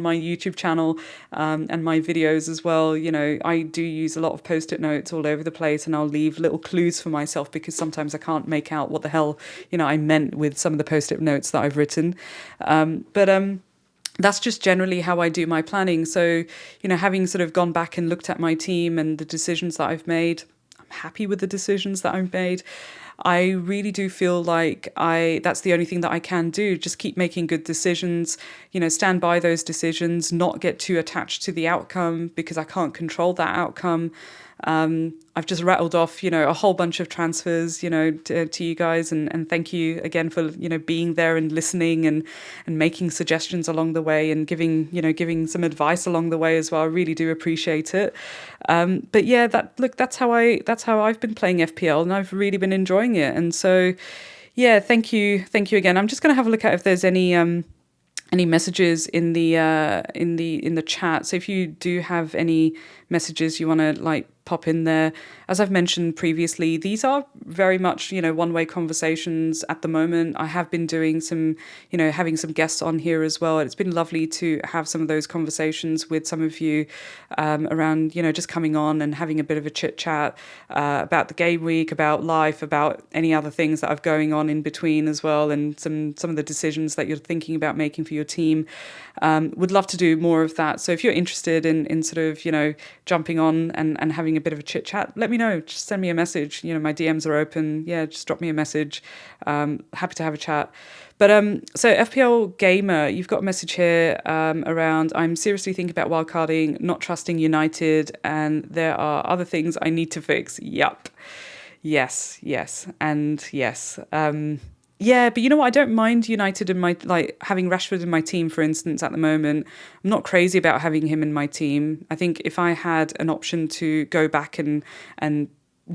my YouTube channel and my videos as well. I do use a lot of Post-it notes all over the place, and I'll leave little clues for myself because sometimes I can't make out what the hell, I meant with some of the Post-it notes that I've written. That's just generally how I do my planning. So, having sort of gone back and looked at my team and the decisions that I've made, I'm happy with the decisions that I've made. I really do feel like that's the only thing that I can do. Just keep making good decisions, stand by those decisions, not get too attached to the outcome because I can't control that outcome. I've just rattled off, a whole bunch of transfers, to you guys, and thank you again for, being there and listening and making suggestions along the way and giving some advice along the way as well. I really do appreciate it. That's how I've been playing FPL, and I've really been enjoying it. And so, thank you again. I'm just going to have a look at if there's any messages in the chat. So if you do have any messages you want to pop in there, as I've mentioned previously, these are very much one-way conversations at the moment. I have been doing some having some guests on here as well. It's been lovely to have some of those conversations with some of you around just coming on and having a bit of a chit chat about the game week, about life, about any other things that are going on in between as well, and some of the decisions that you're thinking about making for your team. Would love to do more of that. So if you're interested in sort of jumping on and having a bit of a chit chat, let me know. Just send me a message. My DMs are open. Just drop me a message. Happy to have a chat. But so FPL Gamer, you've got a message here around, I'm seriously thinking about wildcarding, not trusting United, and there are other things I need to fix. Yup. Yes, and yes. Yeah, but you know what? I don't mind United in my like having Rashford in my team, for instance, at the moment. I'm not crazy about having him in my team. I think if I had an option to go back and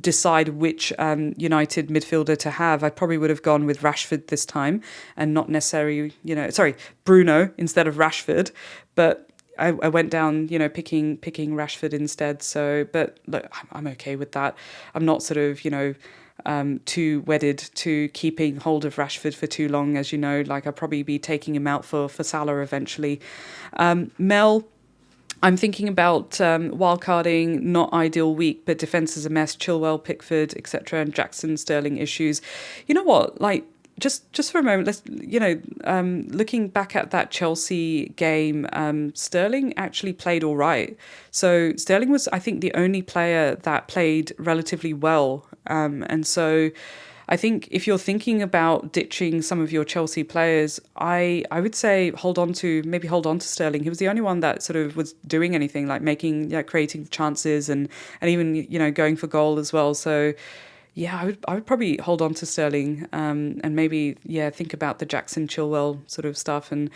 decide which United midfielder to have, I probably would have gone with Rashford this time and not necessarily, sorry, Bruno instead of Rashford. But I went down, picking Rashford instead. So, but look, I'm okay with that. I'm not sort of, too wedded to keeping hold of Rashford for too long, as you know. Like I'll probably be taking him out for Salah eventually. Mel, I'm thinking about wildcarding, not ideal week, but defence is a mess. Chilwell, Pickford, etc., and Jackson, Sterling issues. You know what? Like just for a moment, let's looking back at that Chelsea game, Sterling actually played all right. So Sterling was, I think, the only player that played relatively well, and so. I think if you're thinking about ditching some of your Chelsea players, I would say hold on to Sterling. He was the only one that sort of was doing anything, like creating chances and even going for goal as well. So yeah, I would probably hold on to Sterling, and maybe think about the Jackson Chilwell sort of stuff. And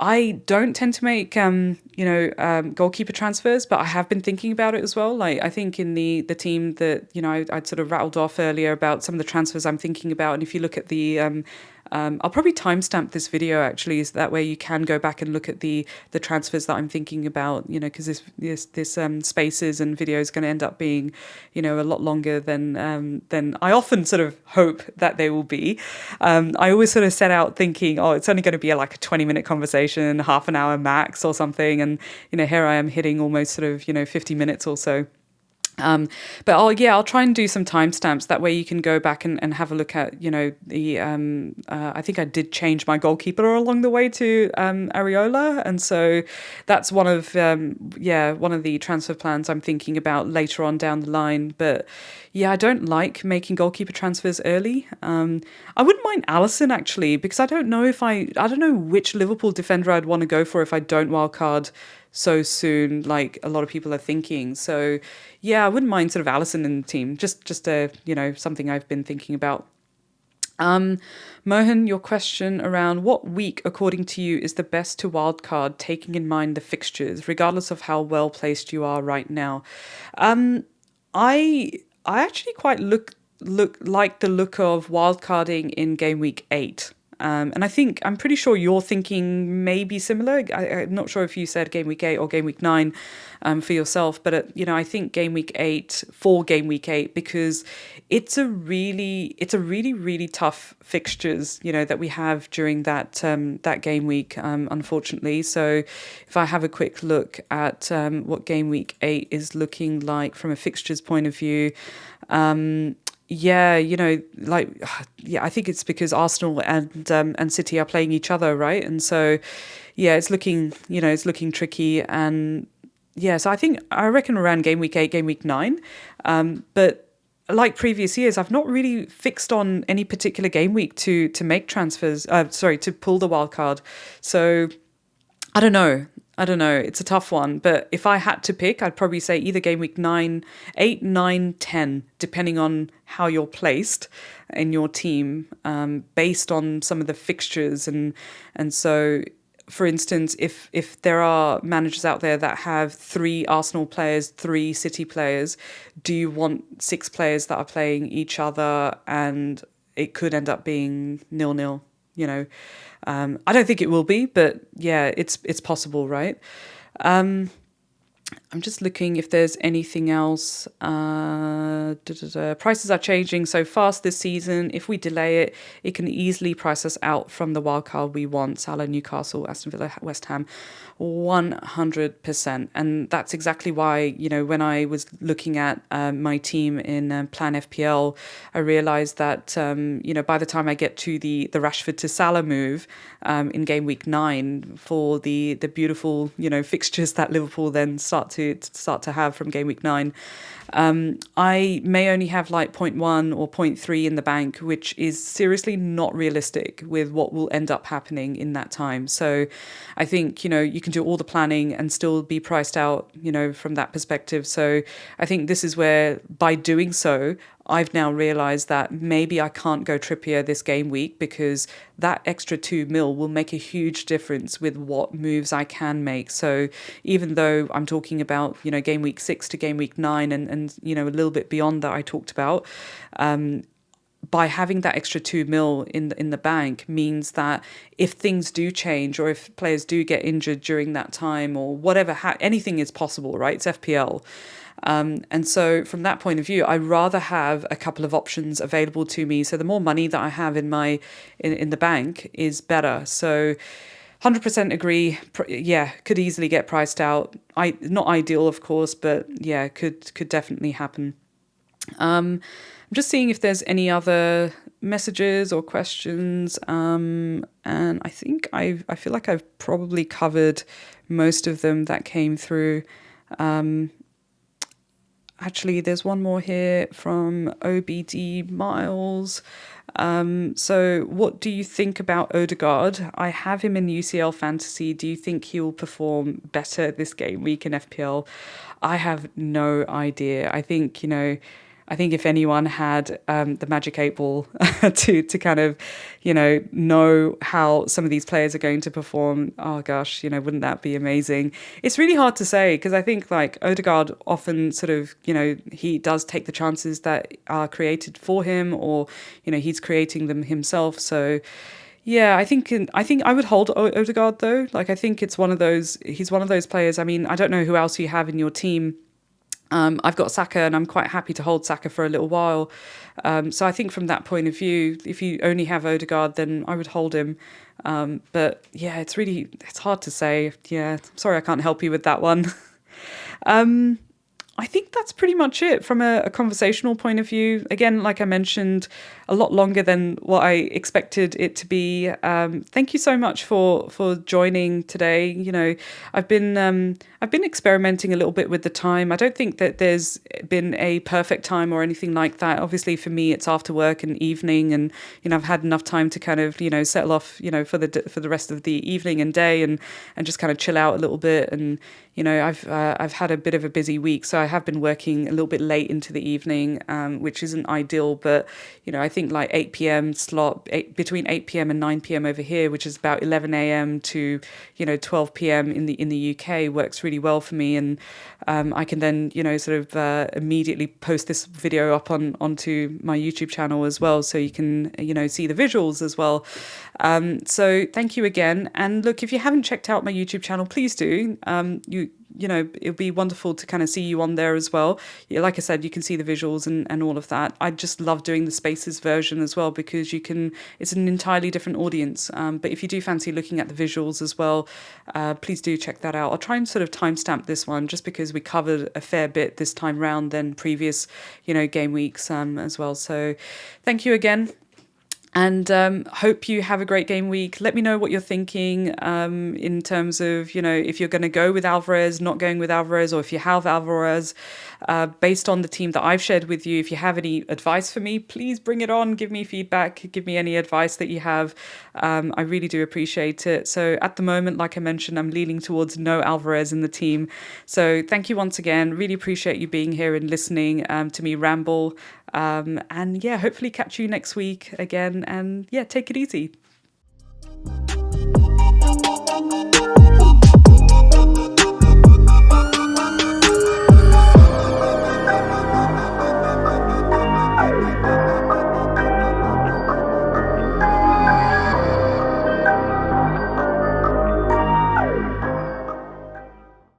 I don't tend to make goalkeeper transfers, but I have been thinking about it as well. Like I think in the team that I'd sort of rattled off earlier about some of the transfers I'm thinking about, and if you look at the I'll probably timestamp this video actually, so that way you can go back and look at the transfers that I'm thinking about. Because this spaces and video is going to end up being a lot longer than I often sort of hope that they will be. I always sort of set out thinking, oh, it's only going to be like a 20-minute conversation, half an hour max or something, and here I am hitting almost sort of 50 minutes or so. But I'll try and do some timestamps. That way you can go back and have a look at, the, I think I did change my goalkeeper along the way to Areola. And so that's one of the transfer plans I'm thinking about later on down the line. But yeah, I don't like making goalkeeper transfers early. I wouldn't mind Alisson actually, because I don't know which Liverpool defender I'd want to go for if I don't wildcard so soon, like a lot of people are thinking. So yeah, I wouldn't mind sort of Alisson in the team. Just something I've been thinking about. Mohan, your question around what week, according to you, is the best to wildcard, taking in mind the fixtures, regardless of how well placed you are right now. I actually quite like the look of wildcarding in game week 8. And I'm pretty sure you're thinking maybe similar. I'm not sure if you said game week 8 or game week 9 for yourself, but I think game week 8 because it's a really really tough fixtures that we have during that game week, unfortunately. So if I have a quick look at what game week 8 is looking like from a fixtures point of view. I think it's because Arsenal and City are playing each other, right? And so, it's looking tricky. And so I reckon around game week 8, game week 9. But like previous years, I've not really fixed on any particular game week to make transfers. To pull the wild card. So I don't know. It's a tough one. But if I had to pick, I'd probably say either game week 8, 9, 10, depending on how you're placed in your team, based on some of the fixtures. And so, for instance, if there are managers out there that have 3 Arsenal players, 3 City players, do you want 6 players that are playing each other and it could end up being 0-0? I don't think it will be, but yeah, it's possible, right? I'm just looking if there's anything else. Prices are changing so fast this season. If we delay it, it can easily price us out from the wildcard we want. Salah, Newcastle, Aston Villa, West Ham, 100%. And that's exactly why, when I was looking at my team in Plan FPL, I realised that, by the time I get to the Rashford to Salah move in game week 9 for the beautiful, fixtures that Liverpool then start to have from game week 9, I may only have like 0.1 or 0.3 in the bank, which is seriously not realistic with what will end up happening in that time. So I think, you can do all the planning and still be priced out, from that perspective. So I think this is where, by doing so, I've now realized that maybe I can't go Trippier this game week, because that extra 2 mil will make a huge difference with what moves I can make. So even though I'm talking about, game week 6 to game week 9 and a little bit beyond that I talked about, by having that extra 2 mil in the bank means that if things do change, or if players do get injured during that time, or whatever, anything is possible, right? It's FPL. And so from that point of view, I'd rather have a couple of options available to me. So the more money that I have in the bank is better. So 100% agree. Yeah, could easily get priced out. Not ideal, of course, but yeah, could definitely happen. I'm just seeing if there's any other messages or questions. And I think I feel like I've probably covered most of them that came through. Actually, there's one more here from OBD Miles. So what do you think about Odegaard? I have him in UCL Fantasy. Do you think he will perform better this game week in FPL? I have no idea. I think if anyone had the magic 8 ball to kind of, know how some of these players are going to perform, oh gosh, wouldn't that be amazing? It's really hard to say, because I think like Odegaard often sort of, he does take the chances that are created for him, or, he's creating them himself. So yeah, I think I would hold Odegaard though. Like, I think he's one of those players. I mean, I don't know who else you have in your team. I've got Saka, and I'm quite happy to hold Saka for a little while. So I think from that point of view, if you only have Odegaard, then I would hold him. But yeah, it's hard to say. Yeah, sorry I can't help you with that one. I think that's pretty much it from a conversational point of view. Again, like I mentioned, a lot longer than what I expected it to be. Thank you so much for joining today. I've been experimenting a little bit with the time. I don't think that there's been a perfect time or anything like that. Obviously, for me, it's after work and evening, and I've had enough time to kind of settle off for the rest of the evening and day, and just kind of chill out a little bit. And I've had a bit of a busy week, so I have been working a little bit late into the evening, which isn't ideal. But I think like 8 p.m. slot, between 8 p.m. and 9 p.m. over here, which is about 11 a.m. to 12 p.m. in the UK, works really well for me. And I can then immediately post this video up onto my YouTube channel as well, so you can see the visuals as well. So thank you again. And look, if you haven't checked out my YouTube channel, please do. It'll be wonderful to kind of see you on there as well. Like I said, you can see the visuals and all of that. I just love doing the Spaces version as well, because it's an entirely different audience. But if you do fancy looking at the visuals as well, please do check that out. I'll try and sort of timestamp this one, just because we covered a fair bit this time round than previous, game weeks as well. So thank you again. And hope you have a great game week. Let me know what you're thinking in terms of, if you're going to go with Alvarez, not going with Alvarez, or if you have Alvarez, based on the team that I've shared with you. If you have any advice for me, please bring it on. Give me feedback. Give me any advice that you have. I really do appreciate it. So at the moment, like I mentioned, I'm leaning towards no Alvarez in the team. So thank you once again. Really appreciate you being here and listening to me ramble. And yeah, hopefully catch you next week again. And yeah, take it easy.